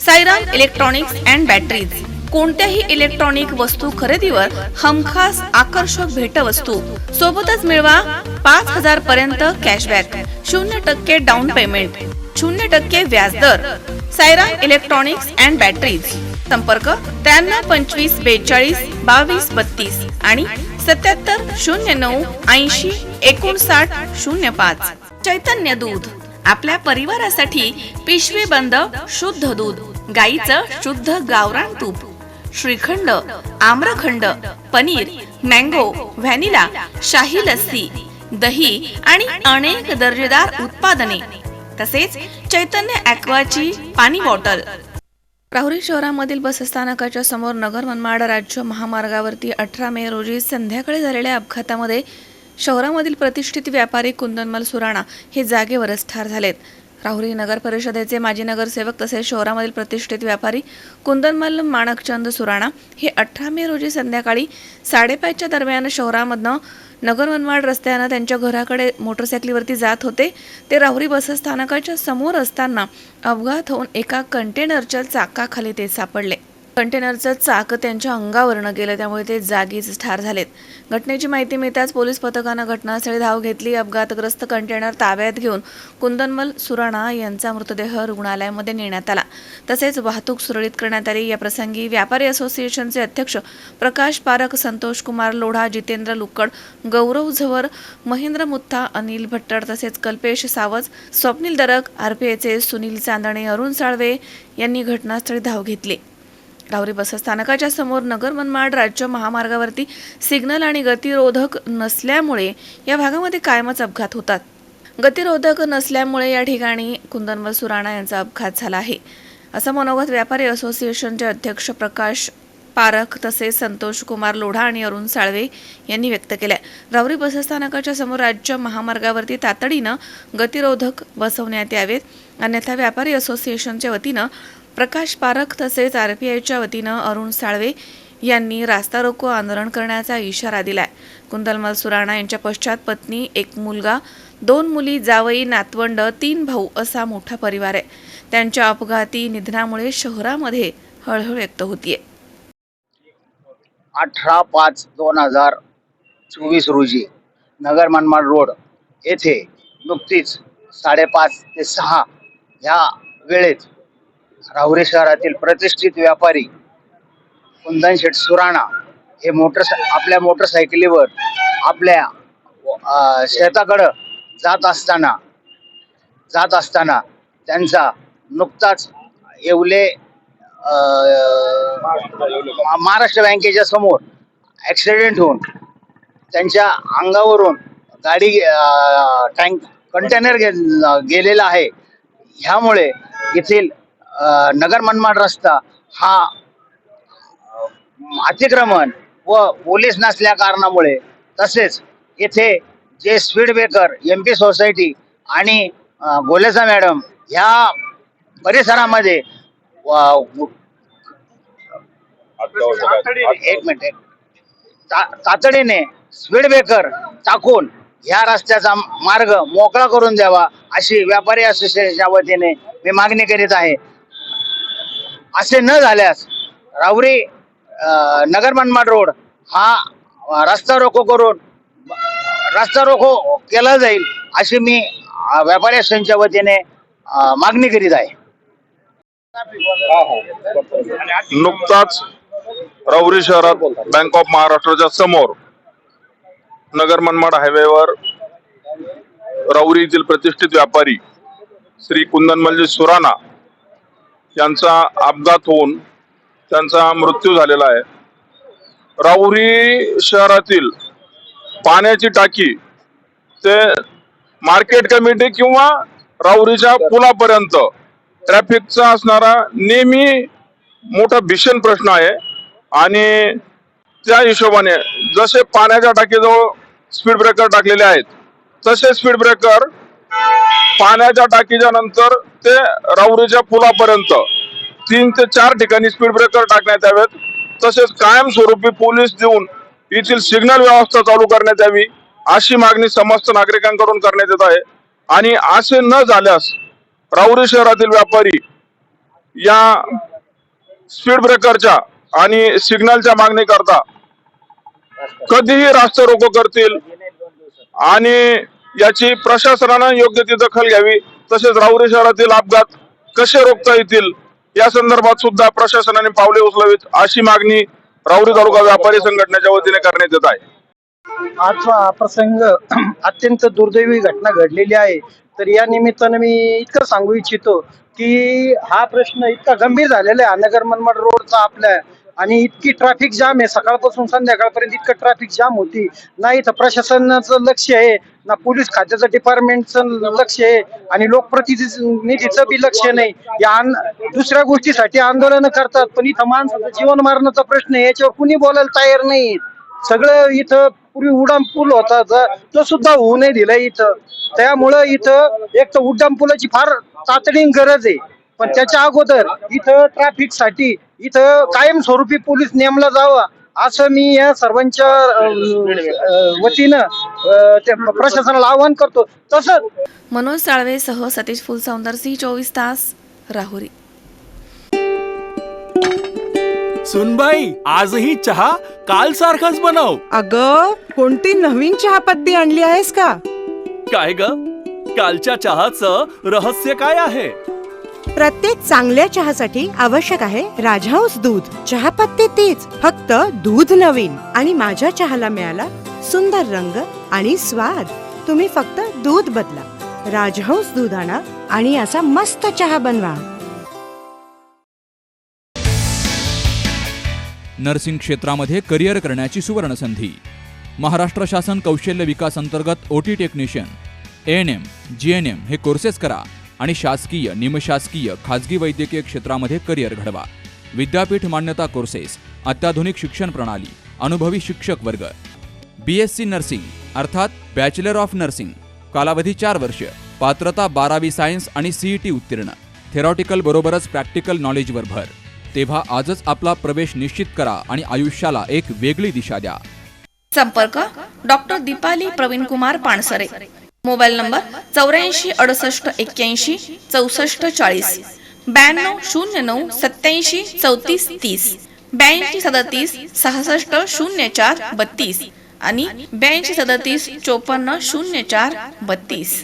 Sairam electronics and batteries कोणत्याही electronic वस्तू खरेदीवर हमखास आकर्षक भेटवस्तू सोबतच मिळवा 5,000 पर्यंत कॅशबॅक, 0% डाऊन पेमेंट, 0% व्याजदर। साईराम इलेक्ट्रॉनिक्स अँड बॅटरीज, संपर्क 93 25 42 22 32 आणि 77 09 80 59 05। चैतन्य दूध, आपल्या परिवारासाठी पिशवी बंद शुद्ध दूध, गाईचं शुद्ध गावरान तूप, श्रीखंड, आम्रखंड, पनीर, मँगो, व्हॅनिला, शाही लस्सी, दही आणि अनेक दर्जेदार उत्पादने, तसेच चैतन्य ॲक्वाची पाणी बॉटल। राहुरी शहरामधील बसस्थानकाच्या समोर नगर मनमाड राज्य महामार्गावरती 18 मे रोजी संध्याकाळी झालेल्या अपघातामध्ये शहरामधील प्रतिष्ठित व्यापारी कुंदनमल सुराणा हे जागेवरच ठार झालेत। राहुरी नगर परिषदेचे माजी नगरसेवक तसेच शहरामधील प्रतिष्ठित व्यापारी कुंदनमल माणकचंद सुराणा हे 18 मे रोजी संध्याकाळी 5:30च्या दरम्यान शहरामधनं नगर मनमाड रस्त्यानं त्यांच्या घराकडे मोटरसायकलीवरती जात होते। ते राहुरी बसस्थानकाच्या समोर असताना अपघात होऊन एका कंटेनरच्या चाकाखाली ते सापडले। कंटेनरचं चाक त्यांच्या अंगावरनं गेलं, त्यामुळे ते जागीच ठार झालेत। घटनेची माहिती मिळताच पोलीस पथकानं घटनास्थळी धाव घेतली। अपघातग्रस्त कंटेनर ताब्यात घेऊन कुंदनमल सुराणा यांचा मृतदेह रुग्णालयामध्ये नेण्यात आला, तसेच वाहतूक सुरळीत करण्यात आली। या प्रसंगी व्यापारी असोसिएशनचे अध्यक्ष प्रकाश पारख, संतोष कुमार लोढा, जितेंद्र लुक्कड, गौरव झवर, महेंद्र मुत्था, अनिल भट्टड तसेच कल्पेश सावज, स्वप्नील दरक, आरपीआयचे सुनील चांदणे, अरुण साळवे यांनी घटनास्थळी धाव घेतली। राहुरी बसस्थानकाच्या समोर नगर मनमाड राज्य महामार्गावरती सिग्नल आणि गतिरोधक नसल्यामुळे या भागामध्ये कायमच अपघात होतात। गतिरोधक नसल्यामुळे या ठिकाणी कुंदनमल सुराणा यांचा अपघात झाला आहे, असं मनोगत व्यापारी असोसिएशनचे अध्यक्ष प्रकाश पारख तसेच संतोष कुमार लोढा आणि अरुण साळवे यांनी व्यक्त केले। राहुरी बसस्थानकाच्या समोर राज्य महामार्गावरती तातडीनं गतिरोधक बसवण्यात यावेत, अन्यथा व्यापारी असोसिएशनच्या वतीनं प्रकाश पारख तसेच आरपीआयच्या वतीनं अरुण साळवे यांनी रास्ता रोको आंदोलन करण्याचा इशारा दिलाय। कुंदनमल सुराणा यांच्या पश्चात पत्नी, एक मुलगा, 2 मुली, जावई, नातवंड, 3 भाऊ असा मोठा परिवार आहे। त्यांच्या अपघाती निधनामुळे शहरामध्ये हळहळ व्यक्त होतीये। 18/5/2024 रोजी नगर मनमाड रोड येथे नुकतीच 5:30 ते 6 या वेळेत राहुरी शहरातील प्रतिष्ठित व्यापारी कुंदन शेठ सुराणा हे आपल्या मोटरसायकलीवर आपल्या शेताकडे जात असताना त्यांचा नुकताच येवले महाराष्ट्र बँकेच्या समोर ॲक्सिडेंट होऊन त्यांच्या अंगावरून गाडी कंटेनर गेलेला आहे। ह्यामुळे येथील नगर मनमाड रस्ता हा अतिक्रमण व पोलीस नसल्या कारणामुळे, तसेच येथे जे स्पीड ब्रेकर, MP सोसायटी आणि गोलेसा मॅडम ह्या परिसरामध्ये तातडीने स्पीड ब्रेकर टाकून ह्या रस्त्याचा मार्ग मोकळा करून द्यावा, अशी व्यापारी असोसिएशनच्या वतीने मी मागणी करीत आहे। असे न झाल्यास राहुरी नगर मनमाड रोड हा रस्ता रोको केला जाईल, अशी मी व्यापारी असोसिएशनच्या वतीने मागणी करीत आहे। नुकताच राहुरी शहरात बँक ऑफ महाराष्ट्राच्या समोर नगर मनमाड हायवेवर राहुरी येथील प्रतिष्ठित व्यापारी श्री कुंदनमलजी सुराणा यांचा अपघात होऊन त्यांचा मृत्यू झालेला आहे। राहुरी शहरातील पाण्याची टाकी ते मार्केट कमिटी किंवा राहुरीच्या पुलापर्यंत ट्रॅफिकचा असणारा नेहमी मोठा भीषण प्रश्न आहे आणि त्या हिशोबाने जसे पाण्याच्या टाकीजवळ स्पीड ब्रेकर टाकलेले आहेत, तसे स्पीड ब्रेकर पाण्याच्या टाकीच्या नंतर ते राहुरीच्या पुलापर्यंत 3 ते 4 ठिकाणी स्पीड ब्रेकर टाकण्यात यावेत। तसेच कायमस्वरूपी पोलीस देऊन येथील सिग्नल व्यवस्था चालू करण्यात यावी, अशी मागणी समस्त नागरिकांकडून करण्यात येत आहे। आणि असे न झाल्यास राहुरी शहरातील व्यापारी या स्पीड ब्रेकरच्या आणि सिग्नलच्या मागणी करता कधीही रास्ता रोको करतील आणि याची प्रशासनानं योग्य ती दखल घ्यावी. तसेच राहुरी शहरातील अपघात कसे रोखता येतील या संदर्भात सुद्धा प्रशासनाने पावले उचलावीत अशी मागणी राहुरी तालुका व्यापारी संघटनेच्या वतीने करण्यात येत आहे. आजचा हा प्रसंग अत्यंत दुर्दैवी घटना घडलेली आहे. तर या निमित्तानं मी इतकं सांगू इच्छितो की हा प्रश्न इतका गंभीर झालेला आहे नगर मनमाड रोडचा आपल्या, आणि इतकी ट्रॅफिक जाम आहे सकाळपासून संध्याकाळपर्यंत, इतकं ट्रॅफिक जाम होती. नाही तर प्रशासनाचं लक्ष आहे ना पोलीस खात्याचं डिपार्टमेंटचं लक्ष आहे आणि लोकप्रतिनिधीचं बी लक्ष नाही. या दुसऱ्या गोष्टीसाठी आंदोलन करतात, पण इथं माणसाचं जीवन मारण्याचा प्रश्न आहे, याच्यावर कुणी बोलायला तयार नाही. सगळं इथं पूर्वी उड्डाण पूल होता तो सुद्धा होऊ नाही दिला इथं. त्यामुळं इथं एक तर उड्डाण पुलाची फार तातडीने गरज आहे, पण त्याच्या अगोदर इथं ट्रॅफिक साठी इथं कायमस्वरूपी पोलीस नेमला जावा असं मी या सर्वांच्या वतीनं प्रशासनाला आवाहन करतो. तसंच मनोज साळवे सह सतीश फुलसौंदरसी 24 तास राहुरी. सुनबाई आजही चहा काल सारखाच बनव. अग कोणती नवीन चहापत्ती आणली आहेस का? काय ग कालच्या चहाचं रहस्य काय आहे? प्रत्येक चांगल्या चहासाठी आवश्यक आहे राजहंस दूध. चहापत्ती तीच, फक्त दूध नवीन. आणि माझ्या चहाला मिळाला सुंदर रंग आणि स्वाद. तुम्ही फक्त दूध बदला, राजहंस दूध आणा आणि असा मस्त चहा बनवा. नर्सिंग क्षेत्रामध्ये करिअर करण्याची सुवर्ण संधी. महाराष्ट्र शासन कौशल्य विकास अंतर्गत ओटी टेक्निशियन, ANM, GNM हे कोर्सेस करा आणि शासकीय, निमशासकीय, खाजगी वैद्यकीय क्षेत्रामध्ये करिअर घडवा. विद्यापीठ मान्यता कोर्सेस, अत्याधुनिक शिक्षण प्रणाली, अनुभवी शिक्षक वर्ग. BSc नर्सिंग अर्थात बॅचलर ऑफ नर्सिंग, कालावधी 4 वर्ष, पात्रता 12वी सायन्स आणि CET उत्तीर्ण. थेरॉटिकल बरोबरच प्रॅक्टिकल नॉलेजवर भर. तेव्हा आजच आपला प्रवेश निश्चित करा आणि आयुष्याला एक वेगळी दिशा द्या. संपर्क doctor Deepali Praveen Kumar Pansare. Mobile number 84 68 81 64 40, 92 09 87 34 30, 82 37 66 04 32 आणि 82 37 54 04 32.